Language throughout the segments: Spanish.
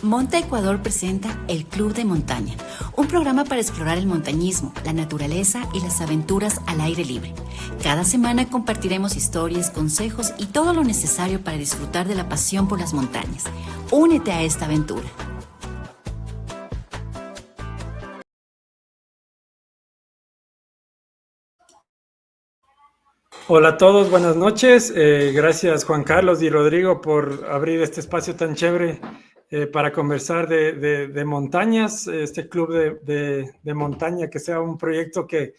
Monta Ecuador presenta El Club de Montaña, un programa para explorar el montañismo, la naturaleza y las aventuras al aire libre. Cada semana compartiremos historias, consejos y todo lo necesario para disfrutar de la pasión por las montañas. Únete a esta aventura. Hola a todos, buenas noches. Gracias Juan Carlos y Rodrigo por abrir este espacio tan chévere para conversar de montañas, este club de montaña, que sea un proyecto que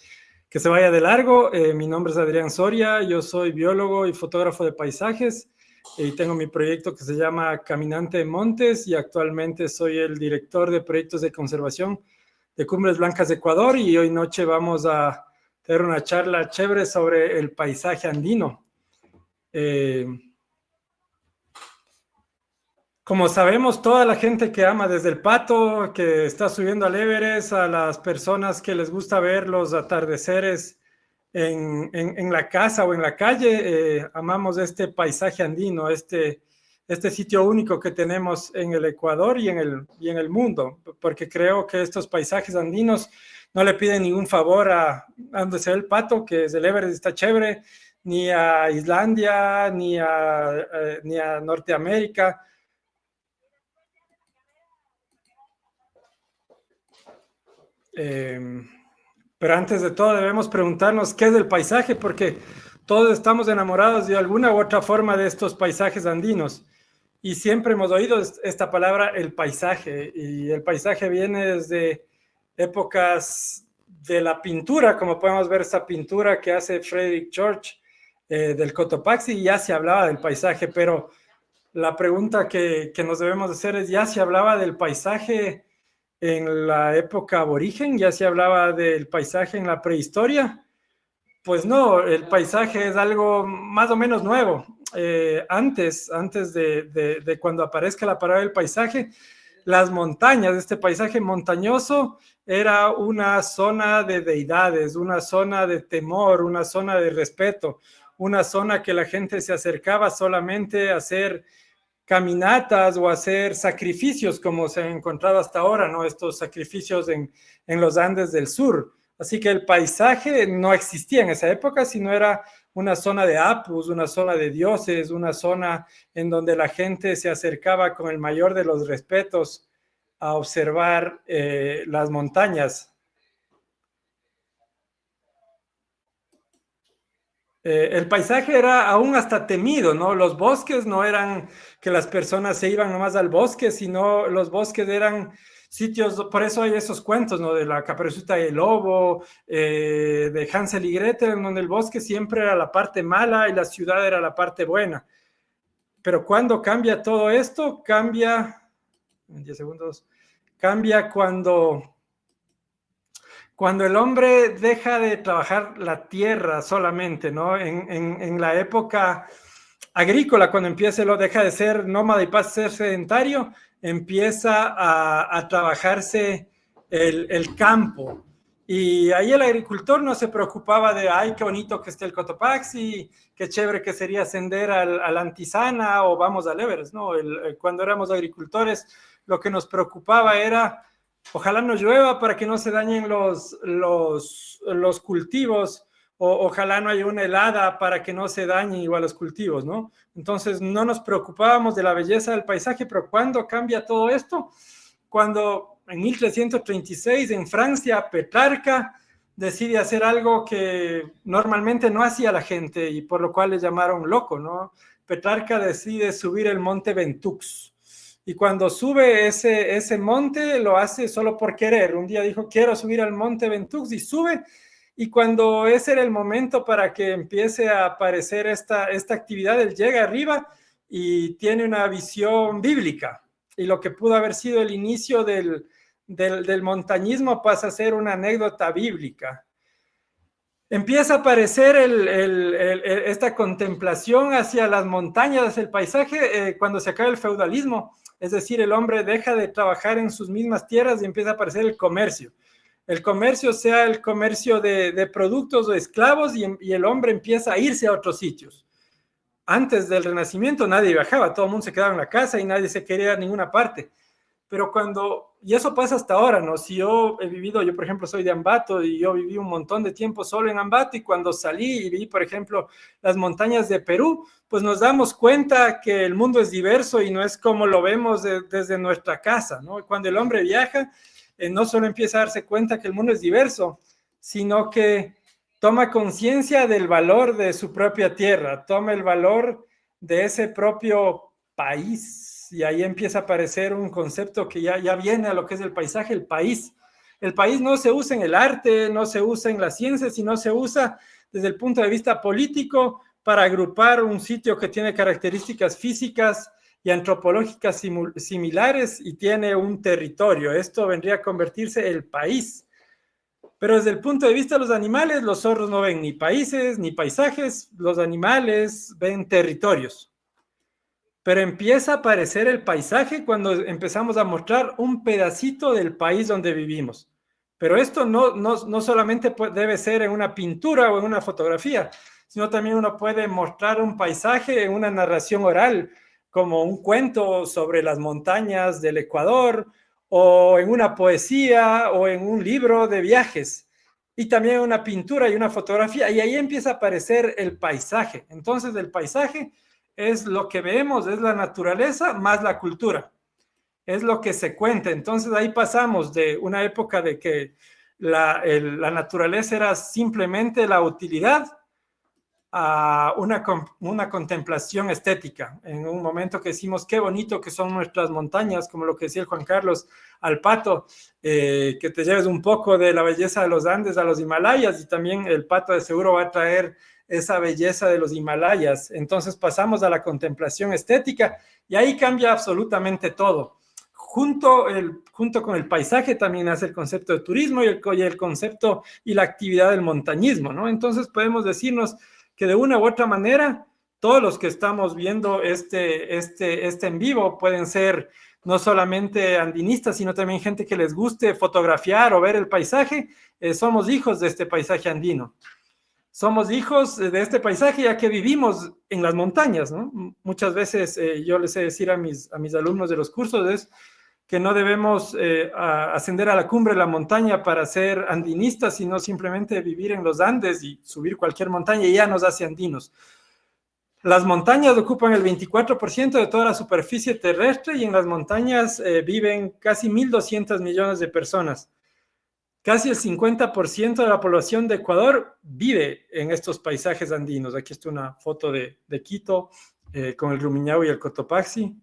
se vaya de largo. Mi nombre es Adrián Soria, yo soy biólogo y fotógrafo de paisajes y tengo mi proyecto que se llama Caminante de Montes y actualmente soy el director de proyectos de conservación de Cumbres Blancas de Ecuador y hoy noche vamos a tener una charla chévere sobre el paisaje andino. Como sabemos, toda la gente que ama desde el pato, que está subiendo al Everest, a las personas que les gusta ver los atardeceres en la casa o en la calle, amamos este paisaje andino, este sitio único que tenemos en el Ecuador y en el mundo, porque creo que estos paisajes andinos no le piden ningún favor a donde se ve el pato, que es el Everest, está chévere, ni a Islandia, ni a Norteamérica. Pero antes de todo debemos preguntarnos qué es el paisaje, porque todos estamos enamorados de alguna u otra forma de estos paisajes andinos. Y siempre hemos oído esta palabra, el paisaje. Y el paisaje viene desde épocas de la pintura, como podemos ver esta pintura que hace Frederick George del Cotopaxi, y ya se hablaba del paisaje, pero la pregunta que nos debemos hacer es, ¿ya se hablaba del paisaje en la época aborigen? ¿Ya se hablaba del paisaje en la prehistoria? Pues no, el paisaje es algo más o menos nuevo. Antes de cuando aparezca la palabra del paisaje, las montañas, este paisaje montañoso, era una zona de deidades, una zona de temor, una zona de respeto, una zona que la gente se acercaba solamente a hacer caminatas o hacer sacrificios como se han encontrado hasta ahora, ¿no? Estos sacrificios en los Andes del sur. Así que el paisaje no existía en esa época, sino era una zona de apus, una zona de dioses, una zona en donde la gente se acercaba con el mayor de los respetos a observar las montañas. El paisaje era aún hasta temido, ¿no? Los bosques no eran que las personas se iban nomás al bosque, sino los bosques eran sitios, por eso hay esos cuentos, ¿no? De la Caperucita y el Lobo, de Hansel y Gretel, en donde el bosque siempre era la parte mala y la ciudad era la parte buena. Pero cuando cambia todo esto, cambia, en 10 segundos, cambia cuando el hombre deja de trabajar la tierra solamente, ¿no? En la época agrícola, cuando deja de ser nómada y pasa a ser sedentario, empieza a trabajarse el campo. Y ahí el agricultor no se preocupaba de, ay, qué bonito que esté el Cotopaxi, qué chévere que sería ascender al Antisana o vamos al Everest, ¿no? Cuando éramos agricultores, lo que nos preocupaba era, ojalá no llueva para que no se dañen los cultivos, o ojalá no haya una helada para que no se dañen igual los cultivos, ¿no? Entonces no nos preocupábamos de la belleza del paisaje, pero ¿cuándo cambia todo esto? Cuando en 1336 en Francia, Petrarca decide hacer algo que normalmente no hacía la gente y por lo cual le llamaron loco, ¿no? Petrarca decide subir el monte Ventux. Y cuando sube ese monte, lo hace solo por querer. Un día dijo, quiero subir al monte Ventux, y sube. Y cuando ese era el momento para que empiece a aparecer esta actividad, él llega arriba y tiene una visión bíblica. Y lo que pudo haber sido el inicio del montañismo pasa a ser una anécdota bíblica. Empieza a aparecer esta contemplación hacia las montañas, hacia el paisaje, cuando se acaba el feudalismo. Es decir, el hombre deja de trabajar en sus mismas tierras y empieza a aparecer el comercio. El comercio, sea el comercio de productos o esclavos, y el hombre empieza a irse a otros sitios. Antes del Renacimiento nadie viajaba, todo el mundo se quedaba en la casa y nadie se quería ir a ninguna parte. Pero y eso pasa hasta ahora, ¿no? Si yo yo por ejemplo soy de Ambato y yo viví un montón de tiempo solo en Ambato y cuando salí y vi, por ejemplo, las montañas de Perú, pues nos damos cuenta que el mundo es diverso y no es como lo vemos desde nuestra casa, ¿no? Cuando el hombre viaja, no solo empieza a darse cuenta que el mundo es diverso, sino que toma conciencia del valor de su propia tierra, toma el valor de ese propio país. Y ahí empieza a aparecer un concepto que ya viene a lo que es el paisaje, el país. El país no se usa en el arte, no se usa en la ciencia, sino se usa desde el punto de vista político para agrupar un sitio que tiene características físicas y antropológicas similares y tiene un territorio. Esto vendría a convertirse en el país. Pero desde el punto de vista de los animales, los zorros no ven ni países ni paisajes, los animales ven territorios. Pero empieza a aparecer el paisaje cuando empezamos a mostrar un pedacito del país donde vivimos. Pero esto no solamente debe ser en una pintura o en una fotografía, sino también uno puede mostrar un paisaje en una narración oral, como un cuento sobre las montañas del Ecuador, o en una poesía, o en un libro de viajes. Y también una pintura y una fotografía, y ahí empieza a aparecer el paisaje. Entonces, el paisaje es lo que vemos, es la naturaleza más la cultura, es lo que se cuenta. Entonces ahí pasamos de una época de que la naturaleza era simplemente la utilidad a una contemplación estética. En un momento que decimos qué bonito que son nuestras montañas, como lo que decía el Juan Carlos al Pato, que te lleves un poco de la belleza de los Andes a los Himalayas, y también el Pato de seguro va a traer esa belleza de los Himalayas. Entonces pasamos a la contemplación estética y ahí cambia absolutamente todo. Junto con el paisaje también hace el concepto de turismo y el concepto y la actividad del montañismo, ¿no? Entonces podemos decirnos que de una u otra manera todos los que estamos viendo este en vivo pueden ser no solamente andinistas, sino también gente que les guste fotografiar o ver el paisaje. Somos hijos de este paisaje andino. Somos hijos de este paisaje ya que vivimos en las montañas, ¿no? Muchas veces yo les he de decir a mis alumnos de los cursos es que no debemos ascender a la cumbre de la montaña para ser andinistas, sino simplemente vivir en los Andes y subir cualquier montaña y ya nos hace andinos. Las montañas ocupan el 24% de toda la superficie terrestre y en las montañas viven casi 1.200 millones de personas. Casi el 50% de la población de Ecuador vive en estos paisajes andinos. Aquí está una foto de Quito con el Rumiñahui y el Cotopaxi.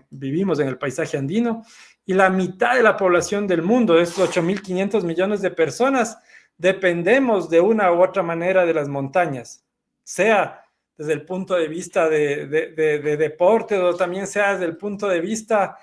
Vivimos en el paisaje andino. Y la mitad de la población del mundo, de estos 8.500 millones de personas, dependemos de una u otra manera de las montañas. Sea desde el punto de vista de deporte o también sea desde el punto de vista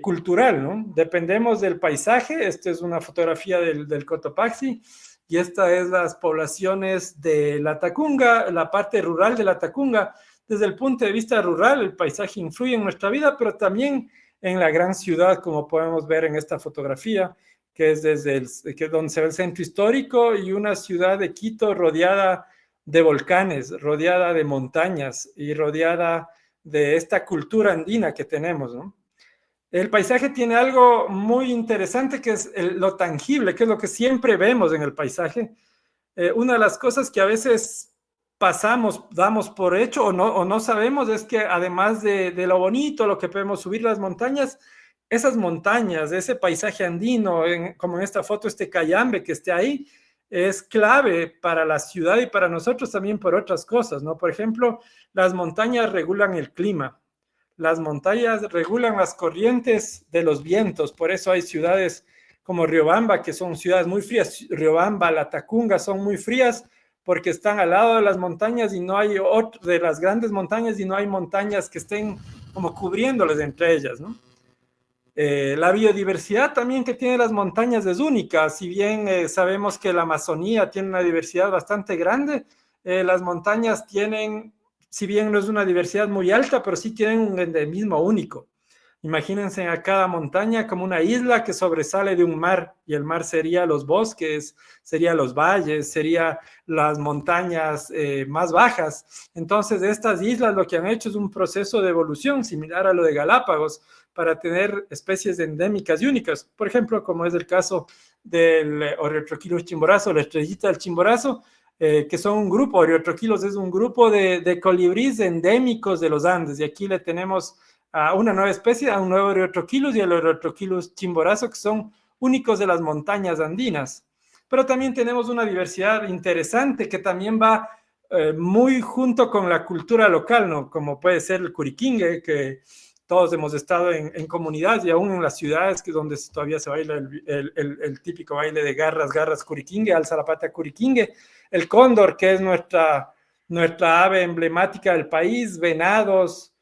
cultural, ¿no? Dependemos del paisaje. Esta es una fotografía del Cotopaxi y esta es las poblaciones de Latacunga, la parte rural de Latacunga. Desde el punto de vista rural, el paisaje influye en nuestra vida, pero también en la gran ciudad, como podemos ver en esta fotografía, que es donde se ve el centro histórico y una ciudad de Quito rodeada de volcanes, rodeada de montañas y rodeada de esta cultura andina que tenemos, ¿no? El paisaje tiene algo muy interesante que es lo tangible, que es lo que siempre vemos en el paisaje. Una de las cosas que a veces damos por hecho o no sabemos es que además de lo bonito, lo que podemos subir las montañas, esas montañas, ese paisaje andino, como en esta foto, este cayambe que esté ahí, es clave para la ciudad y para nosotros también por otras cosas, ¿no? Por ejemplo, las montañas regulan el clima. Las montañas regulan las corrientes de los vientos, por eso hay ciudades como Riobamba, que son ciudades muy frías. Riobamba, Latacunga son muy frías porque están al lado de las montañas y no hay de las grandes montañas y no hay montañas que estén como cubriéndoles entre ellas, ¿no? La biodiversidad también que tienen las montañas es única. Si bien sabemos que la Amazonía tiene una diversidad bastante grande, las montañas tienen, si bien no es una diversidad muy alta, pero sí tienen un endemismo único. Imagínense a cada montaña como una isla que sobresale de un mar, y el mar sería los bosques, sería los valles, sería las montañas más bajas. Entonces, estas islas lo que han hecho es un proceso de evolución similar a lo de Galápagos para tener especies endémicas y únicas. Por ejemplo, como es el caso del Oreotrochilus chimborazo, la estrellita del chimborazo, que son un grupo, Oreotrochilus es un grupo de colibríes endémicos de los Andes, y aquí le tenemos a una nueva especie, a un nuevo Oreotrochilus y el Oreotrochilus chimborazo, que son únicos de las montañas andinas. Pero también tenemos una diversidad interesante que también va muy junto con la cultura local, ¿no? Como puede ser el curiquingue, que todos hemos estado en comunidades y aún en las ciudades, que donde todavía se baila el típico baile de garras, garras, curiquingue, alza la pata, curiquingue, el cóndor, que es nuestra ave emblemática del país, venados.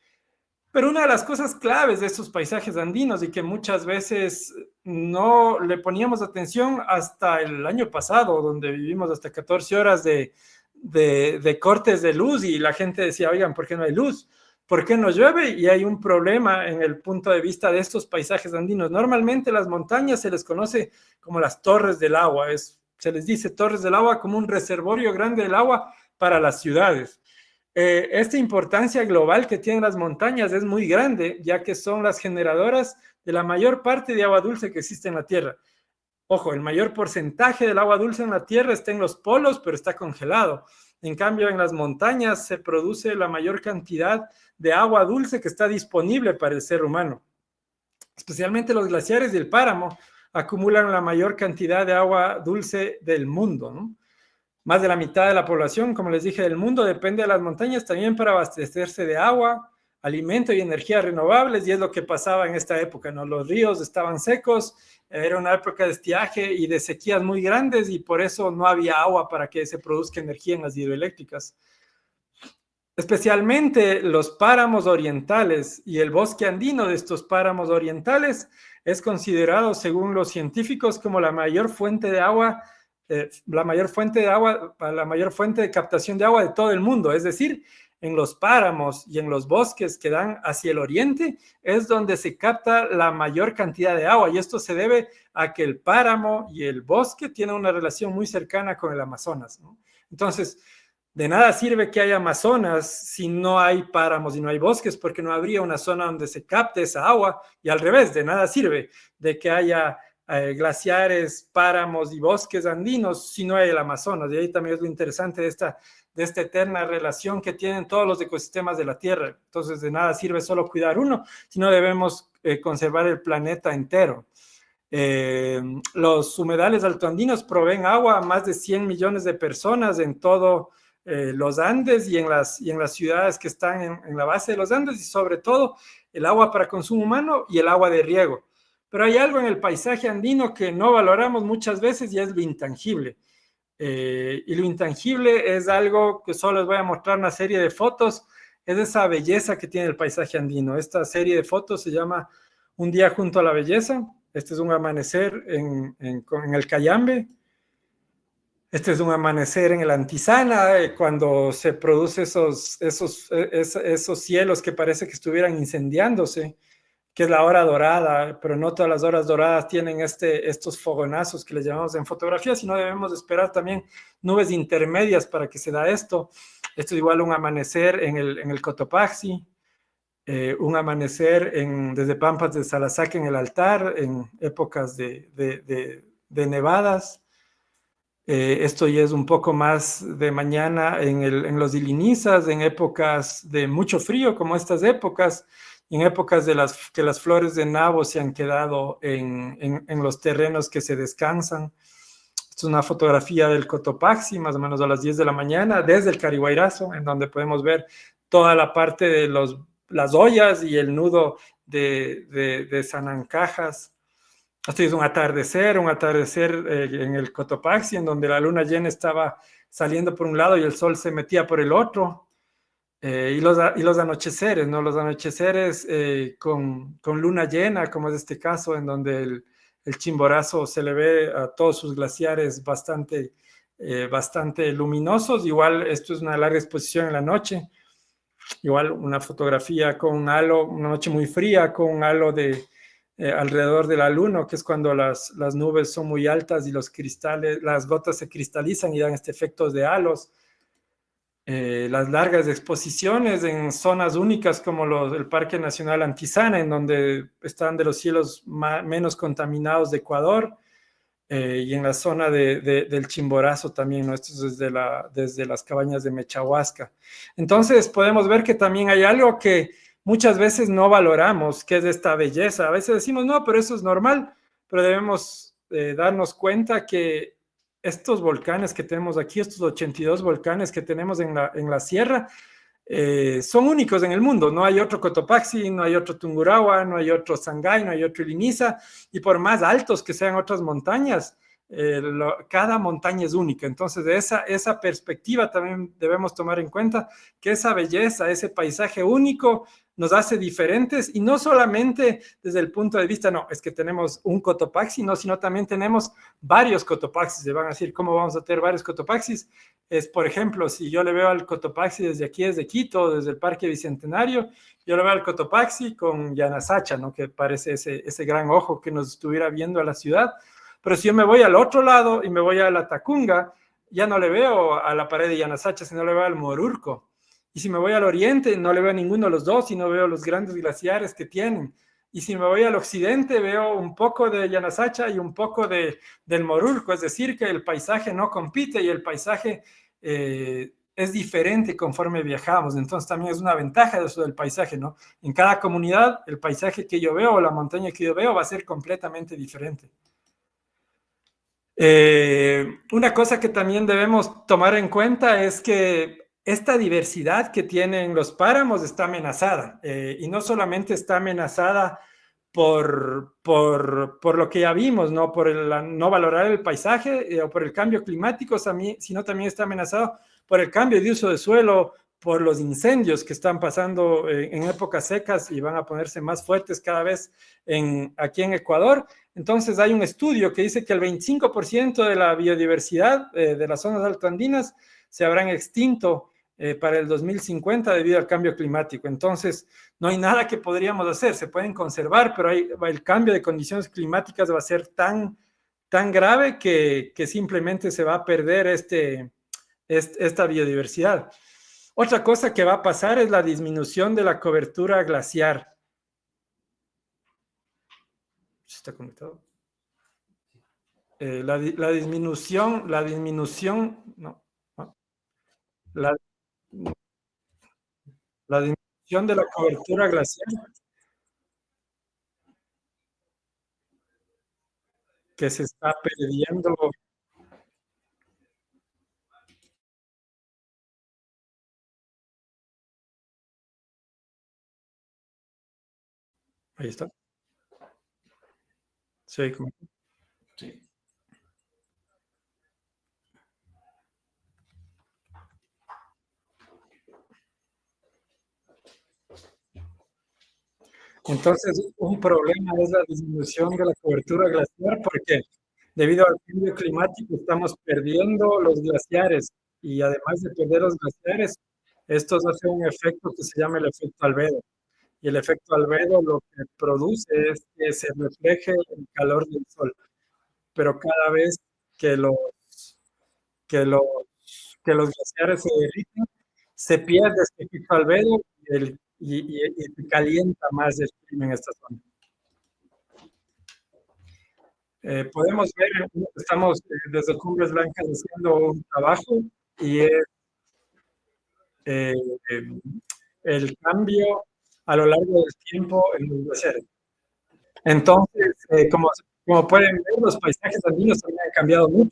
Pero una de las cosas claves de estos paisajes andinos y que muchas veces no le poníamos atención hasta el año pasado, donde vivimos hasta 14 horas de cortes de luz, y la gente decía, oigan, ¿por qué no hay luz? ¿Por qué no llueve? Y hay un problema en el punto de vista de estos paisajes andinos. Normalmente las montañas se les conoce como las torres del agua. Se les dice torres del agua como un reservorio grande del agua para las ciudades. Esta importancia global que tienen las montañas es muy grande, ya que son las generadoras de la mayor parte de agua dulce que existe en la Tierra. Ojo, el mayor porcentaje del agua dulce en la Tierra está en los polos, pero está congelado. En cambio, en las montañas se produce la mayor cantidad de agua dulce que está disponible para el ser humano. Especialmente los glaciares y el páramo acumulan la mayor cantidad de agua dulce del mundo, ¿no? Más de la mitad de la población, como les dije, del mundo depende de las montañas también para abastecerse de agua, alimento y energías renovables, y es lo que pasaba en esta época, ¿no? Los ríos estaban secos, era una época de estiaje y de sequías muy grandes, y por eso no había agua para que se produzca energía en las hidroeléctricas. Especialmente los páramos orientales y el bosque andino de estos páramos orientales es considerado, según los científicos, como la mayor fuente de agua, la mayor fuente de captación de agua de todo el mundo. Es decir, en los páramos y en los bosques que dan hacia el oriente es donde se capta la mayor cantidad de agua, y esto se debe a que el páramo y el bosque tienen una relación muy cercana con el Amazonas, ¿no? Entonces, de nada sirve que haya Amazonas si no hay páramos y no hay bosques, porque no habría una zona donde se capte esa agua, y al revés, de nada sirve de que haya glaciares, páramos y bosques andinos si no hay el Amazonas. Y ahí también es lo interesante de esta eterna relación que tienen todos los ecosistemas de la Tierra. Entonces, de nada sirve solo cuidar uno, sino debemos conservar el planeta entero. Los humedales altoandinos proveen agua a más de 100 millones de personas en todo los Andes y en las ciudades que están en la base de los Andes, y sobre todo el agua para consumo humano y el agua de riego. Pero hay algo en el paisaje andino que no valoramos muchas veces, y es lo intangible. Y lo intangible es algo que solo les voy a mostrar una serie de fotos, es esa belleza que tiene el paisaje andino. Esta serie de fotos se llama Un día junto a la belleza. Este es un amanecer en el Cayambe. Este es un amanecer en el Antizana, cuando se producen esos cielos que parece que estuvieran incendiándose, que es la hora dorada, pero no todas las horas doradas tienen estos fogonazos que les llamamos en fotografía, sino debemos esperar también nubes intermedias para que se da esto. Esto es igual un amanecer en el Cotopaxi, un amanecer desde Pampas de Salazaque en el Altar, en épocas de nevadas. Esto ya es un poco más de mañana en los Ilinizas, en épocas de mucho frío, como estas épocas, en épocas de que las flores de nabo se han quedado en los terrenos que se descansan. Esta es una fotografía del Cotopaxi, más o menos a las 10 de la mañana, desde el Cariguairazo, en donde podemos ver toda la parte de las ollas y el nudo de Sanancajas. Este es un atardecer en el Cotopaxi, en donde la luna llena estaba saliendo por un lado y el sol se metía por el otro. Y los anocheceres, ¿no? Los anocheceres con luna llena, como es este caso, en donde el Chimborazo se le ve a todos sus glaciares bastante luminosos. Igual esto es una larga exposición en la noche. igual una fotografía con un halo, una noche muy fría, con un halo de alrededor de la luna, que es cuando las nubes son muy altas y los cristales, las gotas se cristalizan y dan este efecto de halos. Las largas exposiciones en zonas únicas como el Parque Nacional Antizana, en donde están de los cielos menos contaminados de Ecuador, y en la zona del Chimborazo también, ¿no? Esto es desde las cabañas de Mechahuasca. Entonces podemos ver que también hay algo que muchas veces no valoramos, que es esta belleza. A veces decimos, no, pero eso es normal, pero debemos darnos cuenta que estos volcanes que tenemos aquí, estos 82 volcanes que tenemos en la sierra, son únicos en el mundo. No hay otro Cotopaxi, no hay otro Tungurahua, no hay otro Sangay, no hay otro Iliniza, y por más altos que sean otras montañas, cada montaña es única. Entonces, de esa perspectiva también debemos tomar en cuenta que esa belleza, ese paisaje único, nos hace diferentes, y no solamente desde el punto de vista, no, es que tenemos un Cotopaxi, no, sino también tenemos varios Cotopaxis. Se van a decir, ¿cómo vamos a tener varios Cotopaxis? Es, por ejemplo, si yo le veo al Cotopaxi desde aquí, desde Quito, desde el Parque Bicentenario, yo le veo al Cotopaxi con Yanasacha, ¿no? Que parece ese gran ojo que nos estuviera viendo a la ciudad. Pero si yo me voy al otro lado y me voy a la Tacunga, ya no le veo a la pared de Yanasacha, sino le veo al Morurco. Y si me voy al oriente, no le veo a ninguno de los dos, sino veo los grandes glaciares que tienen. Y si me voy al occidente, veo un poco de Yanasacha y un poco del Morurco. Es decir, que el paisaje no compite y el paisaje es diferente conforme viajamos. Entonces también es una ventaja de eso del paisaje, ¿no? En cada comunidad, el paisaje que yo veo o la montaña que yo veo va a ser completamente diferente. Una cosa que también debemos tomar en cuenta es que esta diversidad que tienen los páramos está amenazada, y no solamente está amenazada por lo que ya vimos, ¿no? Por no valorar el paisaje, o por el cambio climático, sino también está amenazado por el cambio de uso de suelo, por los incendios que están pasando en épocas secas y van a ponerse más fuertes cada vez aquí en Ecuador. Entonces hay un estudio que dice que el 25% de la biodiversidad de las zonas altoandinas se habrán extinto para el 2050 debido al cambio climático. Entonces no hay nada que podríamos hacer, se pueden conservar, pero el cambio de condiciones climáticas va a ser tan grave que simplemente se va a perder esta biodiversidad. Otra cosa que va a pasar es la disminución de la cobertura glaciar. ¿Está conectado? La disminución, no, la, la disminución de la cobertura glaciar que se está perdiendo. Ahí está. Sí, sí. Entonces, un problema es la disminución de la cobertura glaciar porque debido al cambio climático estamos perdiendo los glaciares, y además de perder los glaciares, estos hacen un efecto que se llama el efecto albedo. Y el efecto albedo lo que produce es que se refleje el calor del sol, pero cada vez que los, que los, que los glaciares se derriten, se pierde este efecto albedo y se calienta más el clima en esta zona. Podemos ver, estamos desde Cumbres Blancas haciendo un trabajo, y es eh, el cambio a lo largo del tiempo en los glaciares. Entonces, como pueden ver, los paisajes andinos también han cambiado mucho.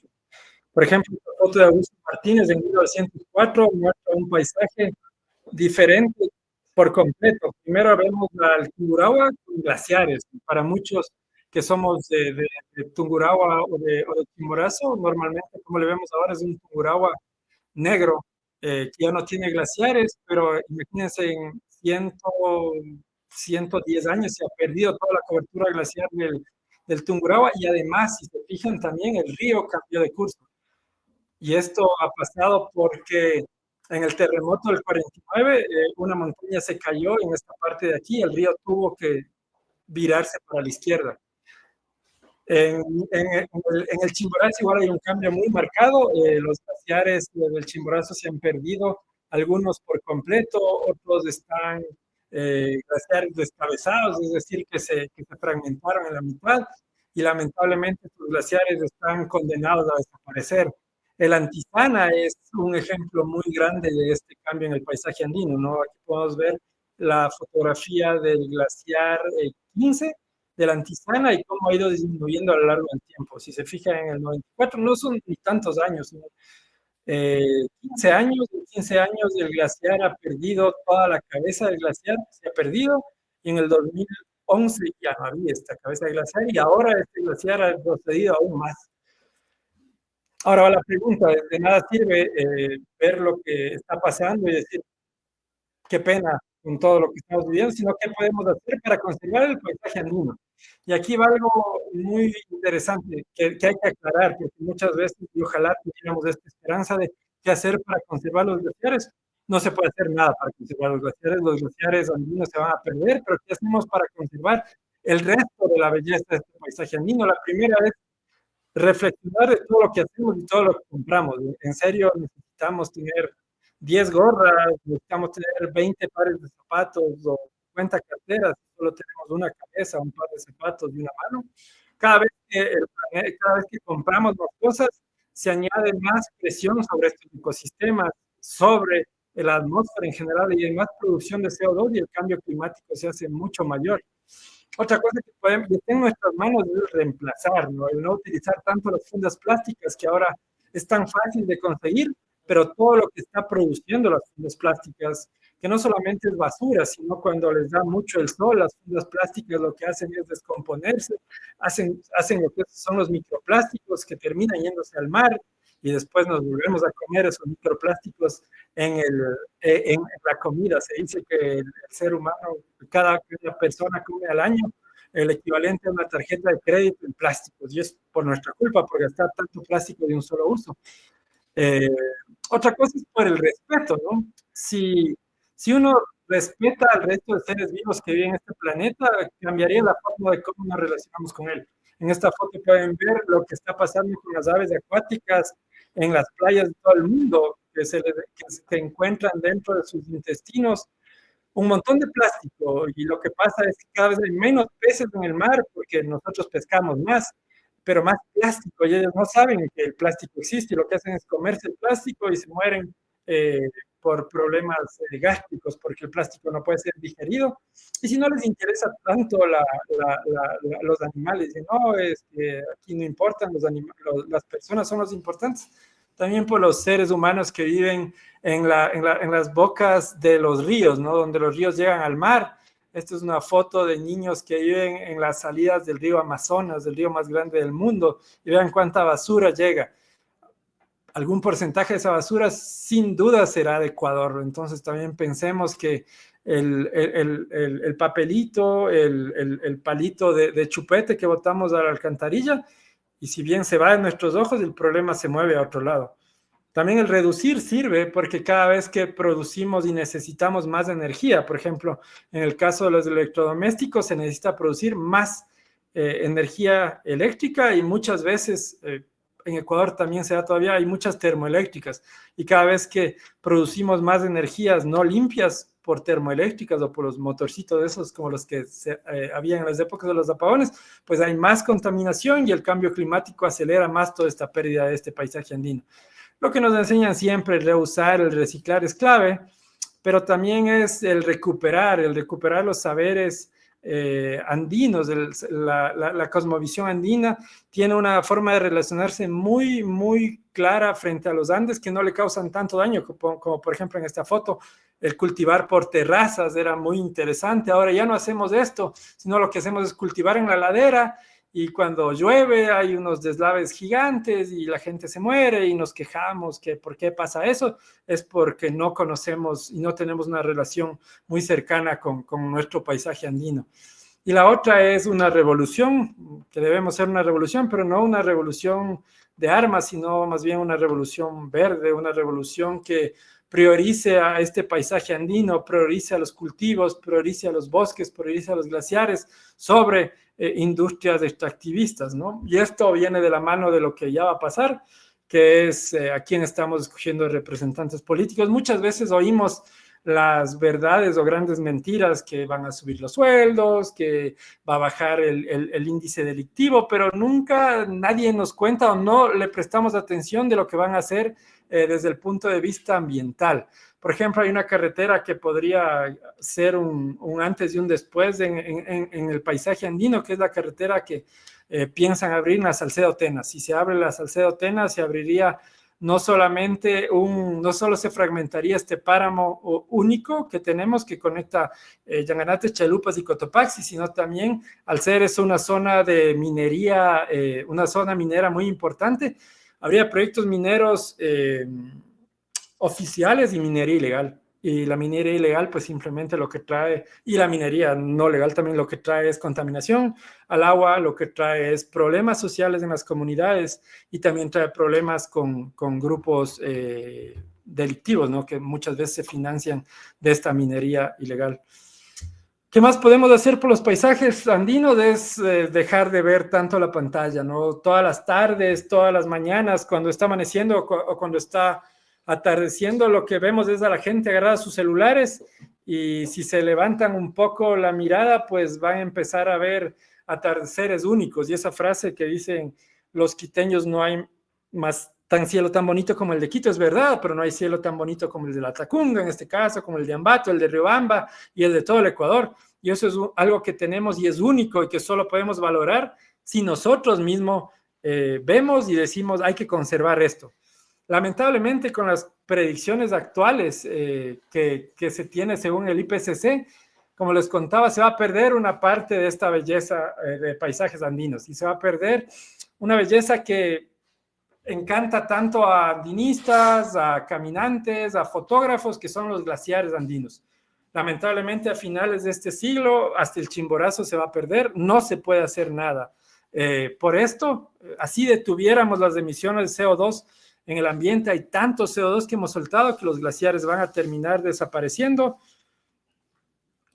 Por ejemplo, la foto de Augusto Martínez en 1904 muestra un paisaje diferente por completo. Primero vemos al Tungurahua con glaciares. Para muchos que somos de Tungurahua o de Chimborazo, normalmente como le vemos ahora es un Tungurahua negro, que ya no tiene glaciares, pero imagínense en 110 años se ha perdido toda la cobertura glaciar del Tungurahua, y además, si se fijan también, el río cambió de curso. Y esto ha pasado porque En el terremoto del 49, una montaña se cayó en esta parte de aquí, el río tuvo que virarse para la izquierda. En el Chimborazo igual hay un cambio muy marcado. Los glaciares del Chimborazo se han perdido, algunos por completo, otros están glaciares descabezados, es decir, que se fragmentaron en la mitad y lamentablemente los glaciares están condenados a desaparecer. El Antizana es un ejemplo muy grande de este cambio en el paisaje andino, ¿no? Aquí podemos ver la fotografía del glaciar 15 de la Antizana y cómo ha ido disminuyendo a lo largo del tiempo. Si se fija en el 94, no son ni tantos años, sino 15 años, en 15 años el glaciar ha perdido toda la cabeza del glaciar, se ha perdido, y en el 2011 ya no había esta cabeza de glaciar, y ahora este glaciar ha procedido aún más. Ahora va la pregunta, de nada sirve ver lo que está pasando y decir, qué pena con todo lo que estamos viviendo, sino qué podemos hacer para conservar el paisaje andino. Y aquí va algo muy interesante que hay que aclarar, porque muchas veces, y ojalá tuviéramos esta esperanza de qué hacer para conservar los glaciares. No se puede hacer nada para conservar los glaciares andinos se van a perder, pero ¿qué hacemos para conservar el resto de la belleza de este paisaje andino? La primera es reflexionar de todo lo que hacemos y todo lo que compramos. En serio, necesitamos tener 10 gorras, necesitamos tener 20 pares de zapatos o 50 carteras, solo tenemos una cabeza, un par de zapatos y una mano. Cada vez que compramos más cosas, se añade más presión sobre estos ecosistemas, sobre la atmósfera en general, y hay más producción de CO2 y el cambio climático se hace mucho mayor. Otra cosa que está en nuestras manos es reemplazar, ¿no? El no utilizar tanto las fundas plásticas que ahora es tan fácil de conseguir, pero todo lo que está produciendo las fundas plásticas, que no solamente es basura, sino cuando les da mucho el sol, las fundas plásticas lo que hacen es descomponerse, hacen lo que son los microplásticos que terminan yéndose al mar y después nos volvemos a comer esos microplásticos en la comida. Se dice que el ser humano, cada persona come al año el equivalente a una tarjeta de crédito en plásticos, y es por nuestra culpa, por gastar tanto plástico de un solo uso. Otra cosa es por el respeto, ¿no? Si uno respeta al resto de seres vivos que viven en este planeta, cambiaría la forma de cómo nos relacionamos con él. En esta foto pueden ver lo que está pasando con las aves acuáticas en las playas de todo el mundo, que se encuentran dentro de sus intestinos un montón de plástico, y lo que pasa es que cada vez hay menos peces en el mar porque nosotros pescamos más, pero más plástico, y ellos no saben que el plástico existe, y lo que hacen es comerse el plástico y se mueren por problemas gástricos, porque el plástico no puede ser digerido. Y si no les interesa tanto los animales, dicen, no, es que aquí no importan las personas son los importantes. También por los seres humanos que viven en las bocas de los ríos, ¿no? Donde los ríos llegan al mar. Esta es una foto de niños que viven en las salidas del río Amazonas, del río más grande del mundo, y vean cuánta basura llega. Algún porcentaje de esa basura sin duda será de Ecuador. Entonces también pensemos que el papelito, el palito de chupete que botamos a la alcantarilla, y si bien se va de nuestros ojos, el problema se mueve a otro lado. También el reducir sirve porque cada vez que producimos y necesitamos más energía, por ejemplo, en el caso de los electrodomésticos, se necesita producir más energía eléctrica, y muchas veces, en Ecuador también se da todavía, hay muchas termoeléctricas, y cada vez que producimos más energías no limpias por termoeléctricas o por los motorcitos esos como los que había en las épocas de los apagones, pues hay más contaminación y el cambio climático acelera más toda esta pérdida de este paisaje andino. Lo que nos enseñan siempre, el reusar, el reciclar es clave, pero también es el recuperar los saberes andinos. La cosmovisión andina tiene una forma de relacionarse muy, muy clara frente a los Andes, que no le causan tanto daño, como por ejemplo en esta foto, el cultivar por terrazas era muy interesante. Ahora ya no hacemos esto, sino lo que hacemos es cultivar en la ladera, y cuando llueve hay unos deslaves gigantes y la gente se muere y nos quejamos que por qué pasa eso. Es porque no conocemos y no tenemos una relación muy cercana con nuestro paisaje andino. Y la otra es una revolución, que debemos ser una revolución, pero no una revolución de armas, sino más bien una revolución verde, una revolución que priorice a este paisaje andino, priorice a los cultivos, priorice a los bosques, priorice a los glaciares sobre industrias extractivistas, ¿no? Y esto viene de la mano de lo que ya va a pasar, que es a quién estamos escogiendo representantes políticos. Muchas veces oímos las verdades o grandes mentiras que van a subir los sueldos, que va a bajar el índice delictivo, pero nunca nadie nos cuenta o no le prestamos atención de lo que van a hacer desde el punto de vista ambiental. Por ejemplo, hay una carretera que podría ser un antes y un después en el paisaje andino, que es la carretera que piensan abrir en la Salcedo Tena. Si se abre la Salcedo Tena, se abriría no solo se fragmentaría este páramo único que tenemos que conecta Yanganates, Chalupas y Cotopaxi, sino también al ser eso una zona de minería, una zona minera muy importante, habría proyectos mineros oficiales y minería ilegal. Y la minería ilegal pues simplemente lo que trae, y la minería no legal también lo que trae es contaminación al agua, lo que trae es problemas sociales en las comunidades y también trae problemas con grupos delictivos, ¿no? Que muchas veces se financian de esta minería ilegal. ¿Qué más podemos hacer por los paisajes andinos? Es dejar de ver tanto la pantalla, ¿no? Todas las tardes, todas las mañanas, cuando está amaneciendo o cuando está atardeciendo, lo que vemos es a la gente agarrada a sus celulares y si se levantan un poco la mirada, pues van a empezar a ver atardeceres únicos. Y esa frase que dicen los quiteños, no hay más tan cielo tan bonito como el de Quito, es verdad, pero no hay cielo tan bonito como el de la Tacunga, en este caso, como el de Ambato, el de Riobamba y el de todo el Ecuador. Y eso es algo que tenemos y es único y que solo podemos valorar si nosotros mismos vemos y decimos hay que conservar esto. Lamentablemente, con las predicciones actuales que se tiene según el IPCC, como les contaba, se va a perder una parte de esta belleza de paisajes andinos y se va a perder una belleza que encanta tanto a andinistas, a caminantes, a fotógrafos, que son los glaciares andinos. Lamentablemente, a finales de este siglo, hasta el Chimborazo se va a perder, no se puede hacer nada. Por esto, así detuviéramos las emisiones de CO2 en el ambiente, hay tanto CO2 que hemos soltado que los glaciares van a terminar desapareciendo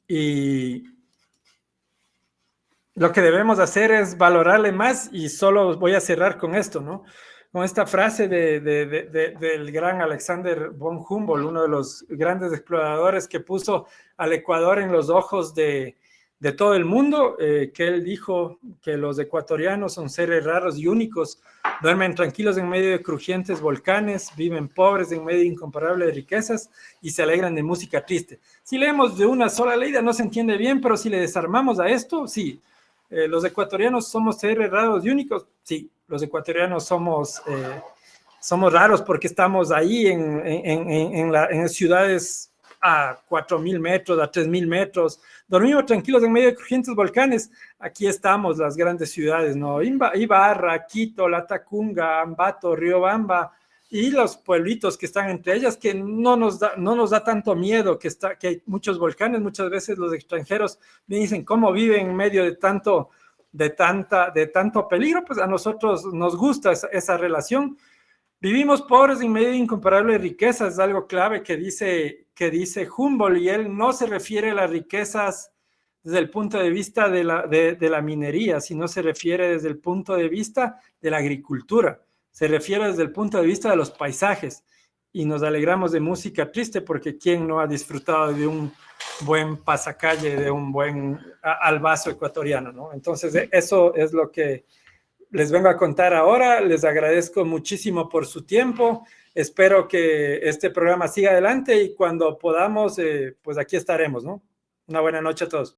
y lo que debemos hacer es valorarle más y solo voy a cerrar con esto, ¿no? Con esta frase del gran Alexander von Humboldt, uno de los grandes exploradores que puso al Ecuador en los ojos de todo el mundo, que él dijo que los ecuatorianos son seres raros y únicos, duermen tranquilos en medio de crujientes volcanes, viven pobres en medio de incomparable riquezas y se alegran de música triste. Si leemos de una sola leída no se entiende bien, pero si le desarmamos a esto, sí. Los ecuatorianos somos seres raros y únicos, sí. Los ecuatorianos somos raros porque estamos ahí en ciudades a 4.000 metros, a 3.000 metros, dormimos tranquilos en medio de crujientes volcanes. Aquí estamos, las grandes ciudades, ¿no? Ibarra, Quito, La Tacunga, Ambato, Riobamba y los pueblitos que están entre ellas, que no nos da tanto miedo que hay muchos volcanes. Muchas veces los extranjeros me dicen cómo viven en medio de tanto peligro. Pues a nosotros nos gusta esa relación. Vivimos pobres en medio de incomparable riqueza, es algo clave que dice Humboldt, y él no se refiere a las riquezas desde el punto de vista de la minería, sino se refiere desde el punto de vista de la agricultura, se refiere desde el punto de vista de los paisajes, y nos alegramos de música triste porque ¿quién no ha disfrutado de un buen pasacalle, de un buen albazo ecuatoriano, ¿no? Entonces eso es lo que les vengo a contar ahora. Les agradezco muchísimo por su tiempo. Espero que este programa siga adelante y cuando podamos, pues aquí estaremos, ¿no? Una buena noche a todos.